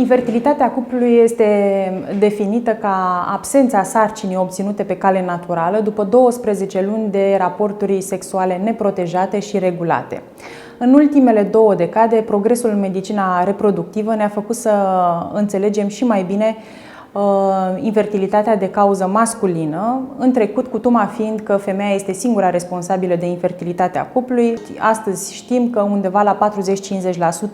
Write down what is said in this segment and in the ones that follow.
Infertilitatea cuplului este definită ca absența sarcinii obținute pe cale naturală după 12 luni de raporturi sexuale neprotejate și regulate. În ultimele 2 decade, progresul în medicina reproductivă ne-a făcut să înțelegem și mai bine infertilitatea de cauză masculină, în trecut cutuma fiind că femeia este singura responsabilă de infertilitatea cuplului. Astăzi știm că undeva la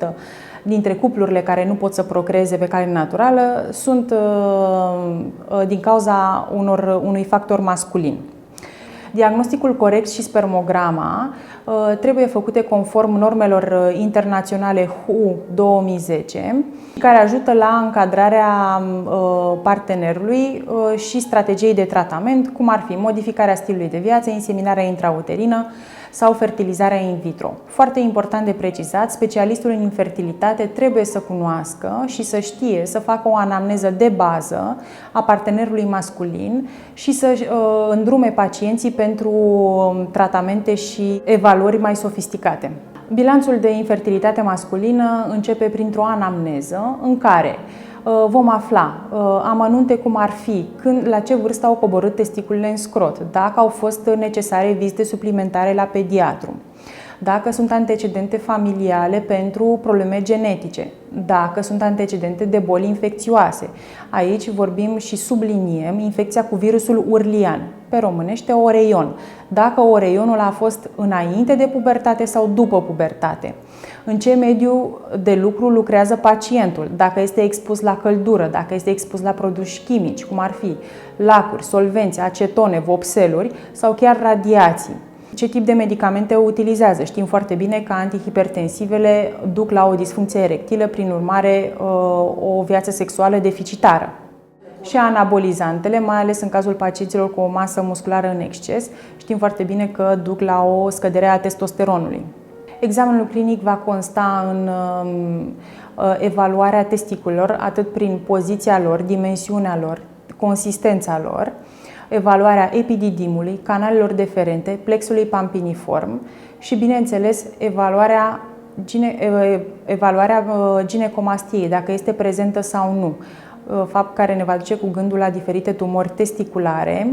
40-50% dintre cuplurile care nu pot să procreeze pe cale naturală sunt din cauza unui factor masculin. Diagnosticul corect și spermograma trebuie făcute conform normelor internaționale WHO 2010, care ajută la încadrarea partenerului și strategiei de tratament, cum ar fi modificarea stilului de viață, inseminarea intrauterină sau fertilizarea in vitro. Foarte important de precizat, specialistul în infertilitate trebuie să cunoască și să știe să facă o anamneză de bază a partenerului masculin și să îndrume pacienții pentru tratamente și evaluări mai sofisticate. Bilanțul de infertilitate masculină începe printr-o anamneză în care vom afla amănunte cum ar fi la ce vârstă au coborât testiculele în scrot, dacă au fost necesare vizite suplimentare la pediatru, dacă sunt antecedente familiale pentru probleme genetice, dacă sunt antecedente de boli infecțioase. Aici vorbim și subliniem infecția cu virusul urlian, pe românește oreion, dacă oreionul a fost înainte de pubertate sau după pubertate, în ce mediu de lucru lucrează pacientul, dacă este expus la căldură, dacă este expus la produși chimici, cum ar fi lacuri, solvenți, acetone, vopseluri sau chiar radiații. Ce tip de medicamente utilizează? Știm foarte bine că antihipertensivele duc la o disfuncție erectilă, prin urmare o viață sexuală deficitară. Și anabolizantele, mai ales în cazul pacienților cu o masă musculară în exces, știm foarte bine că duc la o scădere a testosteronului. Examenul clinic va consta în evaluarea testiculelor, atât prin poziția lor, dimensiunea lor, consistența lor, evaluarea epididimului, canalelor deferente, plexului pampiniform și, bineînțeles, evaluarea ginecomastiei, dacă este prezentă sau nu, fapt care ne va duce cu gândul la diferite tumori testiculare,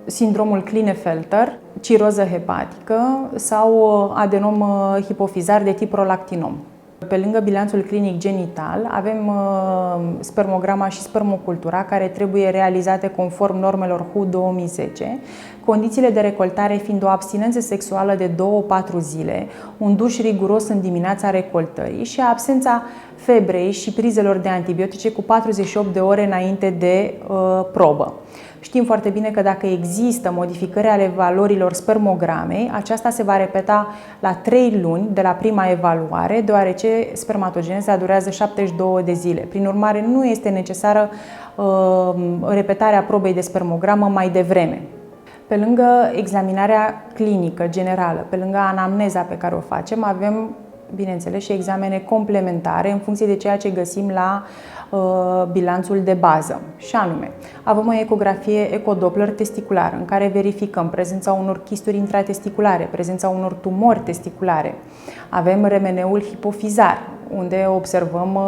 sindromul Klinefelter, ciroză hepatică sau adenom hipofizar de tip prolactinom. Pe lângă bilanțul clinic genital, avem spermograma și spermocultura, care trebuie realizate conform normelor WHO 2010, condițiile de recoltare fiind o abstinență sexuală de 2-4 zile, un duș riguros în dimineața recoltării și absența febrei și prizelor de antibiotice cu 48 de ore înainte de probă. Știm foarte bine că dacă există modificări ale valorilor spermogramei, aceasta se va repeta la 3 luni de la prima evaluare, deoarece spermatogeneza durează 72 de zile. Prin urmare, nu este necesară repetarea probei de spermogramă mai devreme. Pe lângă examinarea clinică generală, pe lângă anamneza pe care o facem, avem, bineînțeles, și examene complementare în funcție de ceea ce găsim la bilanțul de bază. Și anume, avem o ecografie ecodoppler testicular în care verificăm prezența unor chisturi intratesticulare, prezența unor tumori testiculare. Avem remeneul hipofizar, unde observăm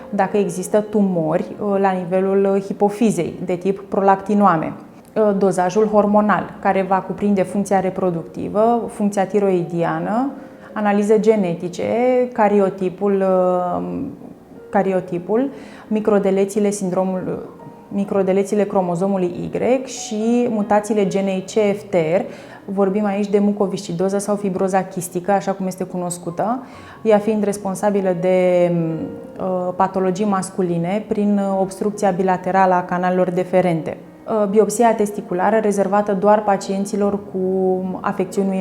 dacă există tumori la nivelul hipofizei de tip prolactinoame. Dozajul hormonal, care va cuprinde funcția reproductivă, funcția tiroidiană, analize genetice, cariotipul, microdelețiile cromozomului Y și mutațiile genei CFTR. Vorbim aici de mucoviscidoză sau fibroza chistică, așa cum este cunoscută, ea fiind responsabilă de patologii masculine prin obstrucția bilaterală a canalelor deferente. Biopsia testiculară rezervată doar pacienților cu afecțiuni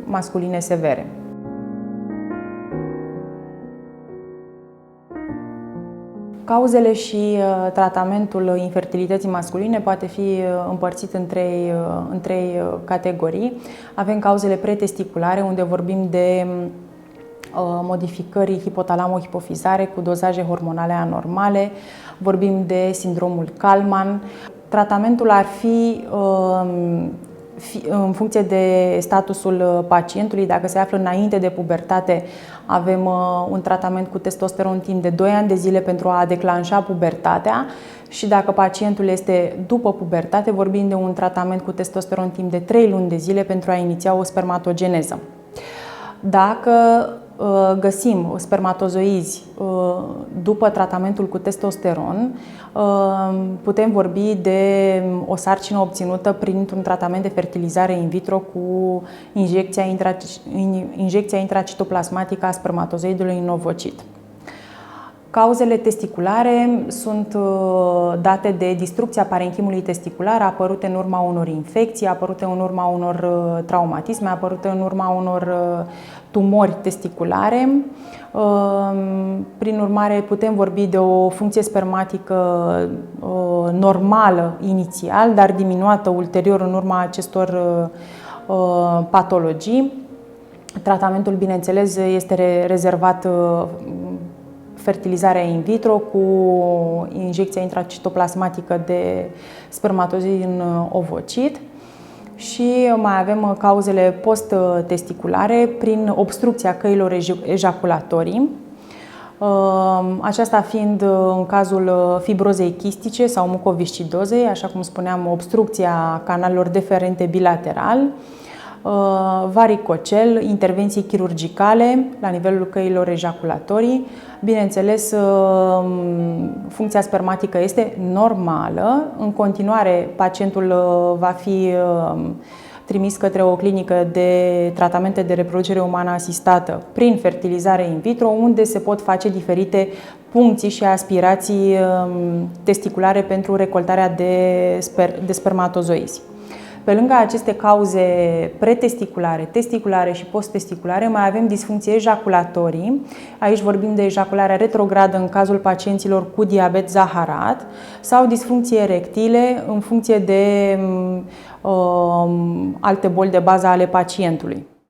masculine severe. Cauzele și tratamentul infertilității masculine poate fi împărțit în trei categorii. Avem cauzele pretesticulare, unde vorbim de modificări hipotalamo-hipofizare cu dozaje hormonale anormale, vorbim de sindromul Kallmann. Tratamentul ar fi în funcție de statusul pacientului. Dacă se află înainte de pubertate, avem un tratament cu testosteron timp de 2 ani de zile pentru a declanșa pubertatea, și dacă pacientul este după pubertate, vorbim de un tratament cu testosteron timp de 3 luni de zile pentru a iniția o spermatogeneză. Dacă găsim spermatozoizi după tratamentul cu testosteron, putem vorbi de o sarcină obținută printr-un tratament de fertilizare in vitro cu injecția intracitoplasmatică a spermatozoidului în ovocit. Cauzele testiculare sunt date de distrucția parenchimului testicular apărute în urma unor infecții, apărute în urma unor traumatisme, apărute în urma unor tumori testiculare. Prin urmare, putem vorbi de o funcție spermatică normală inițial, dar diminuată ulterior în urma acestor patologii. Tratamentul, bineînțeles, este rezervat fertilizarea in vitro cu injecția intracitoplasmatică de spermatozoid în ovocit. Și mai avem cauzele post-testiculare prin obstrucția căilor ejaculatorii, aceasta fiind în cazul fibrozei chistice sau mucoviscidozei, așa cum spuneam, obstrucția canalelor deferente bilateral, varicocel, intervenții chirurgicale la nivelul căilor ejaculatorii. Bineînțeles, funcția spermatică este normală. În continuare, pacientul va fi trimis către o clinică de tratamente de reproducere umană asistată prin fertilizare in vitro, unde se pot face diferite puncții și aspirații testiculare pentru recoltarea de spermatozoizi. Pe lângă aceste cauze pretesticulare, testiculare și posttesticulare, mai avem disfuncții ejaculatorii. Aici vorbim de ejacularea retrogradă în cazul pacienților cu diabet zaharat sau disfuncții erectile în funcție de alte boli de bază ale pacientului.